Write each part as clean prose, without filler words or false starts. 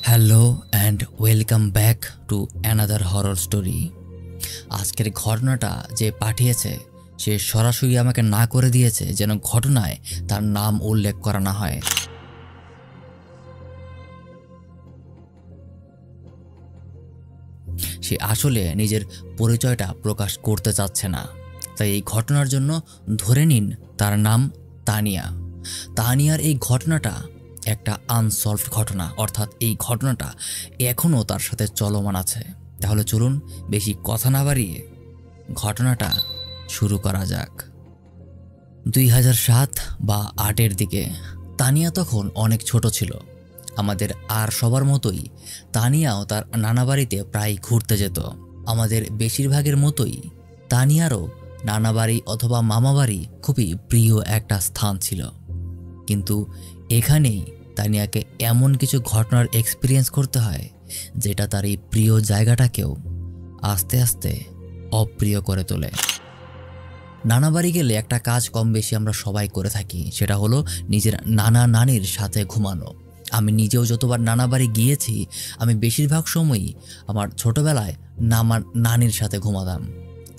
Hello and welcome back to another horror story. আজকের ঘটনাটা যে পাঠিয়েছে সে সরাসরি আমাকে না করে দিয়েছে যেন ঘটনায় তার নাম উল্লেখ করা না হয়। সে আসলে নিজের পরিচয়টা প্রকাশ করতে চাচ্ছে না, তাই এই ঘটনার জন্য ধরে নিন তার নাম তানিয়া। তানিয়ার এই ঘটনাটা একটা আনসলভড ঘটনা, অর্থাৎ এই ঘটনাটা এখনও তার সাথে চলমান আছে। তাহলে চলুন বেশি কথা না বাড়িয়ে ঘটনাটা শুরু করা যাক। 2007 বা 8-এর দিকে তানিয়া তখন অনেক ছোট ছিল। আমাদের আর সবার মতোই তানিয়াও তার নানা বাড়িতে প্রায় ঘুরতে যেত। আমাদের বেশিরভাগের মতোই তানিয়ারও নানা বাড়ি অথবা মামা বাড়ি খুবই প্রিয় একটা স্থান ছিল। কিন্তু এখানেই তানিয়াকে এমন কিছু ঘটনার এক্সপিরিয়েন্স করতে হয় যেটা তার এই প্রিয় জায়গাটাকেও আস্তে আস্তে অপ্রিয় করে তোলে। নানা বাড়ি গেলে একটা কাজ কম বেশি আমরা সবাই করে থাকি, সেটা হলো নিজের নানা নানির সাথে ঘুমানো। আমি নিজেও যতবার নানা বাড়ি গিয়েছি আমি বেশিরভাগ সময়ই আমার ছোটবেলায় নামার নানির সাথে ঘুমাতাম।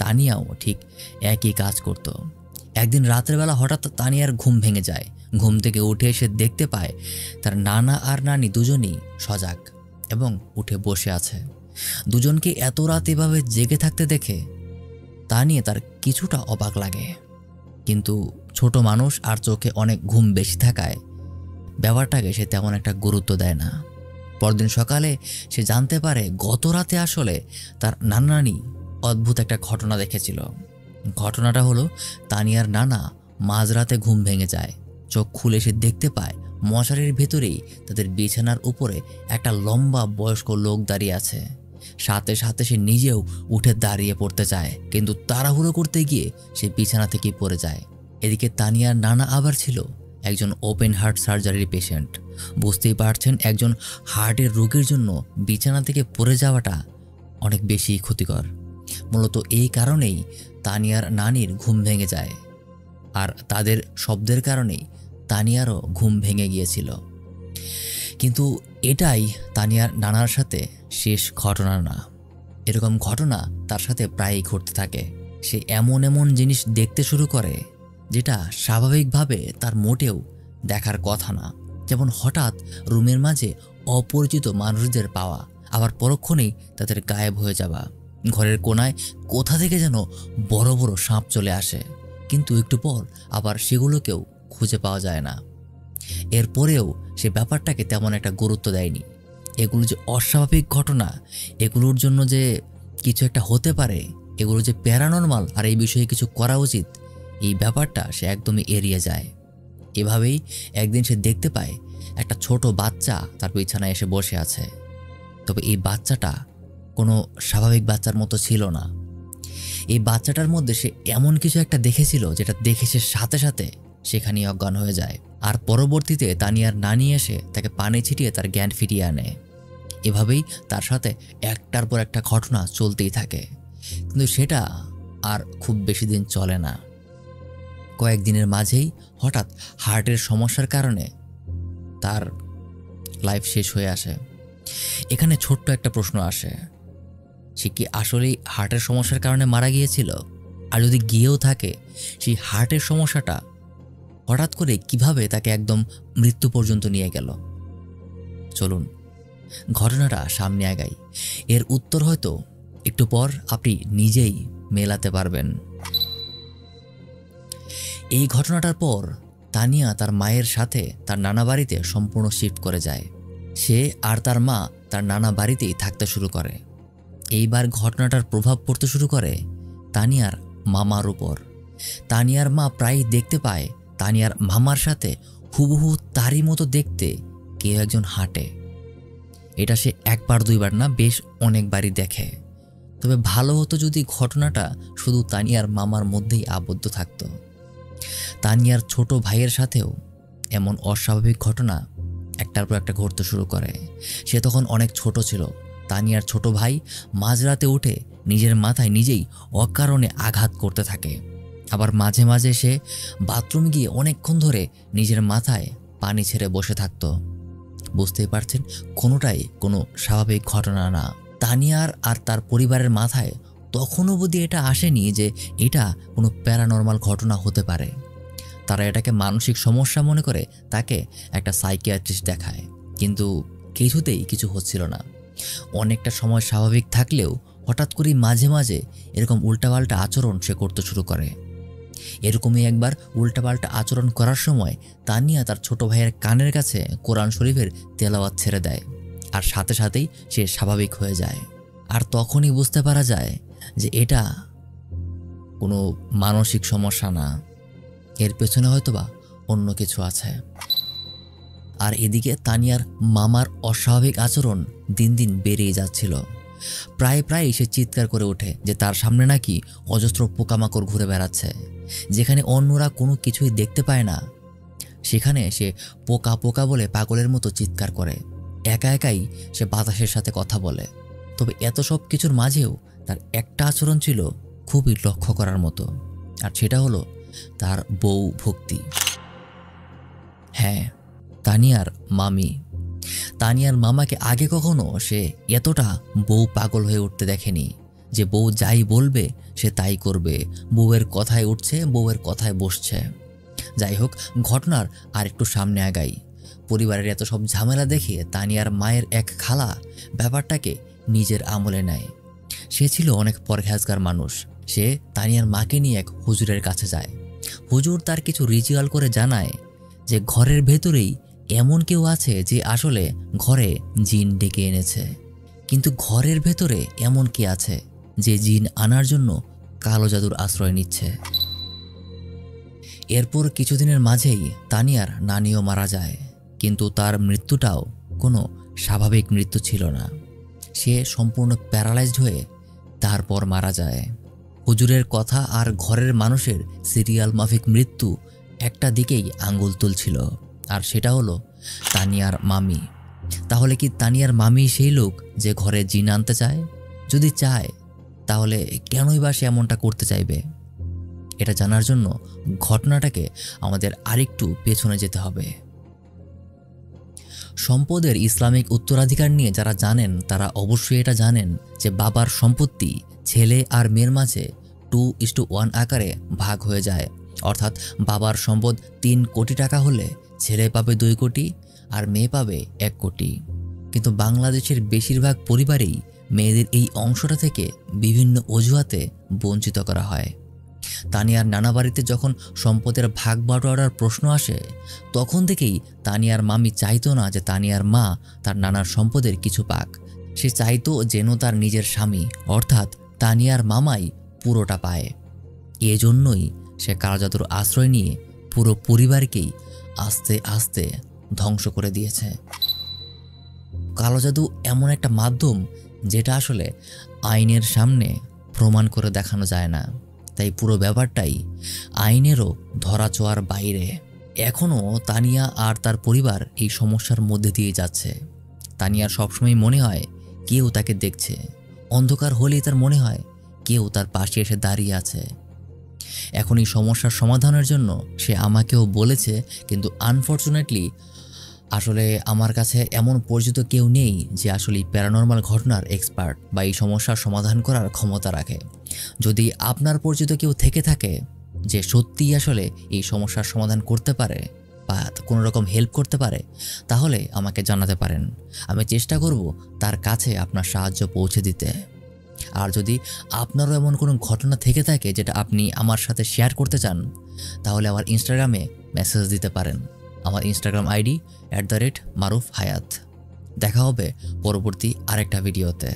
তানিয়াও ঠিক একই কাজ করত। একদিন রাতের বেলা হঠাৎ তানিয়ার ঘুম ভেঙে যায়। ঘুম থেকে উঠে এসে দেখতে পায় তার নানা আর নানি দুজনেই সজাগ এবং উঠে বসে আছে। দুজনকে এত রাত এভাবে জেগে থাকতে দেখে তানিয়া তার কিছুটা অবাক লাগে, কিন্তু ছোট মানুষ আর চোখে অনেক ঘুম বেশি থাকায় ব্যাপারটাকে সে তেমন একটা গুরুত্ব দেয় না। পরদিন সকালে সে জানতে পারে গত রাতে আসলে তার নানা নানি অদ্ভুত একটা ঘটনা দেখেছিল। ঘটনাটা হলো তানিয়ার নানা মাঝরাতে ঘুম ভেঙে যায়। চোখ খুলে সে দেখতে পায় মশারির ভেতরেই তাদের বিছানার উপরে একটা লম্বা বয়স্ক লোক দাঁড়িয়ে আছে। সাথে সাথে সে নিজেও উঠে দাঁড়িয়ে পড়তে চায়, কিন্তু তাড়াহুড়ো করতে গিয়ে সে বিছানা থেকে পড়ে যায়। এদিকে তানিয়ার নানা আবার ছিল একজন ওপেন হার্ট সার্জারির পেশেন্ট। বুঝতেই পারছেন একজন হার্টের রোগীর জন্য বিছানা থেকে পড়ে যাওয়াটা অনেক বেশি ক্ষতিকর। মূলত এই কারণেই তানিয়ার নানির ঘুম ভেঙে যায়, আর তাদের শব্দের কারণেই তানিয়ারও ঘুম ভেঙে গিয়েছিল। কিন্তু এটাই তানিয়ার নানার সাথে শেষ ঘটনা না। এরকম ঘটনা তার সাথে প্রায়ই ঘটতে থাকে। সে এমন এমন জিনিস দেখতে শুরু করে যেটা স্বাভাবিকভাবে তার মোটেও দেখার কথা না। যেমন হঠাৎ রুমের মাঝে অপরিচিত মানুষদের পাওয়া, আবার পরক্ষণেই তাদের গায়েব হয়ে যাওয়া। ঘরের কোনায় কোথা থেকে যেন বড় বড় সাপ চলে আসে, কিন্তু একটু পর আবার সেগুলোকেও খুঁজে পাওয়া যায় না। এরপরেও সে ব্যাপারটাকে তেমন একটা গুরুত্ব দেয়নি। এগুলো যে অস্বাভাবিক ঘটনা, এগুলোর জন্য যে কিছু একটা হতে পারে, এগুলো যে প্যারানরমাল আর এই বিষয়ে কিছু করা উচিত, এই ব্যাপারটা সে একদমই এড়িয়ে যায়। এভাবেই একদিন সে দেখতে পায় একটা ছোট বাচ্চা তার বিছানায় এসে বসে আছে। তবে এই বাচ্চাটা কোনো স্বাভাবিক বাচ্চার মতো ছিল না। এই বাচ্চাটার মধ্যে সে এমন কিছু একটা দেখেছিল যেটা দেখে সে সাথে সাথে সেখানেই অজ্ঞান হয়ে যায়। আর পরবর্তীতে তানিয়ার নানি এসে তাকে পানি ছিটিয়ে তার জ্ঞান ফিরিয়ে আনে। এভাবেই তার সাথে একটার পর একটা ঘটনা চলতেই থাকে, কিন্তু সেটা আর খুব বেশি দিন চলে না। কয়েকদিনের মাঝেই হঠাৎ হার্টের সমস্যার কারণে তার লাইফ শেষ হয়ে আসে। এখানে ছোট্ট একটা প্রশ্ন আসে, সে কি আসলেই হার্টের সমস্যার কারণে মারা গিয়েছিল? আর যদি গিয়েও থাকে, সেই হার্টের সমস্যাটা হঠাৎ করে কিভাবে তাকে একদম মৃত্যু পর্যন্ত নিয়ে গেল? চলুন ঘটনাটা সামনে আগাই। এর উত্তর হয়তো একটু পর আপনি নিজেই মেলাতে পারবেন। এই ঘটনাটার পর তানিয়া তার মায়ের সাথে তার নানা বাড়িতে সম্পূর্ণ শিফট করে যায়। সে আর তার মা তার নানা বাড়িতেই থাকতে শুরু করে। এইবার ঘটনাটার প্রভাব পড়তে শুরু করে তানিয়ার মামার উপর। তানিয়ার মা প্রায়ই দেখতে পায় তানিয়ার মামার সাথে হুবহু তারই মতো দেখতে কেউ একজন হাঁটে। এটা সে একবার দুইবার না, বেশ অনেকবারই দেখে। তবে ভালো হতো যদি ঘটনাটা শুধু তানিয়ার মামার মধ্যেই আবদ্ধ থাকত। তানিয়ার ছোট ভাইয়ের সাথেও এমন অস্বাভাবিক ঘটনা একটার পর একটা ঘটতে শুরু করে। সে তখন অনেক ছোট ছিল। তানিয়ার ছোট ভাই মাঝরাতে উঠে নিজের মাথায় নিজেই অকারণে আঘাত করতে থাকে। আবার মাঝে মাঝে সে বাথরুমে গিয়ে অনেকক্ষণ ধরে নিজের মাথায় পানি ছেড়ে বসে থাকত। বুঝতেই পারছেন কোনোটাই কোনো স্বাভাবিক ঘটনা না। তানিয়ার আর তার পরিবারের মাথায় তখনও অবধি এটা আসেনি যে এটা কোনো প্যারানর্মাল ঘটনা হতে পারে। তারা এটাকে মানসিক সমস্যা মনে করে তাকে একটা সাইকিয়াট্রিস্ট দেখায়, কিন্তু কিছুতেই কিছু হচ্ছিল না। অনেকটা সময় স্বাভাবিক থাকলেও হঠাৎ করেই মাঝে মাঝে এরকম উল্টাপাল্টা আচরণ সে করতে শুরু করে। এরকমই একবার উল্টাপাল্টা আচরণ করার সময় তানিয়া তার ছোট ভাইয়ের কানের কাছে কোরআন শরীফের তেলাওয়াত ছেড়ে দেয়, আর সাথে সাথেই সে স্বাভাবিক হয়ে যায়। আর তখনই বুঝতে পারা যায় যে এটা কোনো মানসিক সমস্যা না, এর পেছনে হয়তোবা অন্য কিছু আছে। আর এদিকে তানিয়ার মামার অস্বাভাবিক আচরণ দিন দিন বেড়েই যাচ্ছিল। প্রায় প্রায় সে চিৎকার করে ওঠে যে তার সামনে নাকি অজস্র পোকামাকড় ঘুরে বেড়াচ্ছে। যেখানে অন্যরা কোনো কিছুই দেখতে পায় না, সেখানে সে পোকা পোকা বলে পাগলের মতো চিৎকার করে। একা একাই সে বাতাসের সাথে কথা বলে। তবে এত সব কিছুর মাঝেও তার একটা আচরণ ছিল খুবই লক্ষ্য করার মতো, আর সেটা হলো তার বউ ভক্তি। হ্যাঁ, তানিয়ার মামি। তানিয়ার মামাকে আগে কখনো সে এতটা বউ পাগল হয়ে উঠতে দেখেনি, যে বউ যাই বলবে সে তাই করবে, বউয়ের কথায় উঠছে, বউয়ের কথায় বসছে। যাই হোক, ঘটনার আর একটু সামনে আগাই। পরিবারের এত সব ঝামেলা দেখে তানিয়ার মায়ের এক খালা ব্যাপারটাকে নিজের আমলে নেয়। সে ছিল অনেক পরহেজগার মানুষ। সে তানিয়ার মাকে নিয়ে এক হুজুরের কাছে যায়। হুজুর তার কিছু রিচুয়াল করে জানায় যে ঘরের ভেতরেই এমন কেউ আছে যে আসলে ঘরে জিন ডেকে এনেছে। কিন্তু ঘরের ভেতরে এমন কে আছে যে জিন আনার জন্য কালো জাদুর আশ্রয় নিচ্ছে। এরপর কিছুদিনের মাঝেই তানিয়ার নানিও মারা যায়, কিন্তু তার মৃত্যুটাও কোনো স্বাভাবিক মৃত্যু ছিল না। সে সম্পূর্ণ প্যারালাইজড হয়ে তারপর মারা যায়। হুজুরের কথা আর ঘরের মানুষের সিরিয়াল মাফিক মৃত্যু একটা দিকেই আঙ্গুল তুলছিল, আর সেটা হলো তানিয়ার মামি। তাহলে কি তানিয়ার মামি সেই লোক যে ঘরে জিন আনতে চায়? যদি চায় তাহলে কেনই বা সে এমনটা করতে চাইবে? এটা জানার জন্য ঘটনাটাকে আমাদের আরেকটু পেছনে যেতে হবে। সম্পদের ইসলামিক উত্তরাধিকার নিয়ে যারা জানেন তারা অবশ্যই এটা জানেন যে বাবার সম্পত্তি ছেলে আর মেয়ের মাঝে 2:1 আকারে ভাগ হয়ে যায়। অর্থাৎ বাবার সম্পদ 3 কোটি টাকা হলে ছেলে পাবে 2 কোটি আর মেয়ে পাবে 1 কোটি। কিন্তু বাংলাদেশের বেশিরভাগ পরিবারেই মেয়েদের এই অংশটা থেকে বিভিন্ন অজুহাতে বঞ্চিত করা হয়। তানিয়ার নানা বাড়িতে যখন সম্পদের ভাগ বাটোয়ারার প্রশ্ন আসে, তখন থেকেই তানিয়ার মামি চাইতো না যে তানিয়ার মা তার নানার সম্পদের কিছু পাক। সে চাইতো যেন তার নিজের স্বামী অর্থাৎ তানিয়ার মামাই পুরোটা পায়। এজন্যই সে কালো জাদুর আশ্রয় নিয়ে পুরো পরিবারকেই আস্তে আস্তে ধ্বংস করে দিয়েছে। কালো জাদু এমন একটা মাধ্যম যেটা আসলে আইনের সামনে প্রমাণ করে দেখানো যায় না, তাই পুরো ব্যাপারটাই আইনেরও ধরাছোঁয়ার বাইরে। এখনও তানিয়া আর তার পরিবার এই সমস্যার মধ্যে দিয়ে যাচ্ছে। তানিয়ার সবসময় মনে হয় কেউ তাকে দেখছে, অন্ধকার হলেই তার মনে হয় কেউ তার পাশে এসে দাঁড়িয়ে আছে। এখন এই সমস্যার সমাধানের জন্য সে আমাকেও বলেছে, কিন্তু আনফর্চুনেটলি আসলে আমার কাছে এমন পরিচিত কেউ নেই যে আসলে প্যারানর্মাল ঘটনার এক্সপার্ট বা এই সমস্যার সমাধান করার ক্ষমতা রাখে। যদি আপনার পরিচিত কেউ থেকে থাকে যে সত্যিই আসলে এই সমস্যার সমাধান করতে পারে বা কোনো রকম হেল্প করতে পারে, তাহলে আমাকে জানাতে পারেন। আমি চেষ্টা করব তার কাছে আপনার সাহায্য পৌঁছে দিতে। আর যদি আপনারও এমন কোনো ঘটনা থেকে থাকে যেটা আপনি আমার সাথে শেয়ার করতে চান, তাহলে আমার ইনস্টাগ্রামে মেসেজ দিতে পারেন। আমার ইনস্টাগ্রাম আইডি @maruf hayat। দেখা হবে পরবর্তী আরেকটা ভিডিওতে।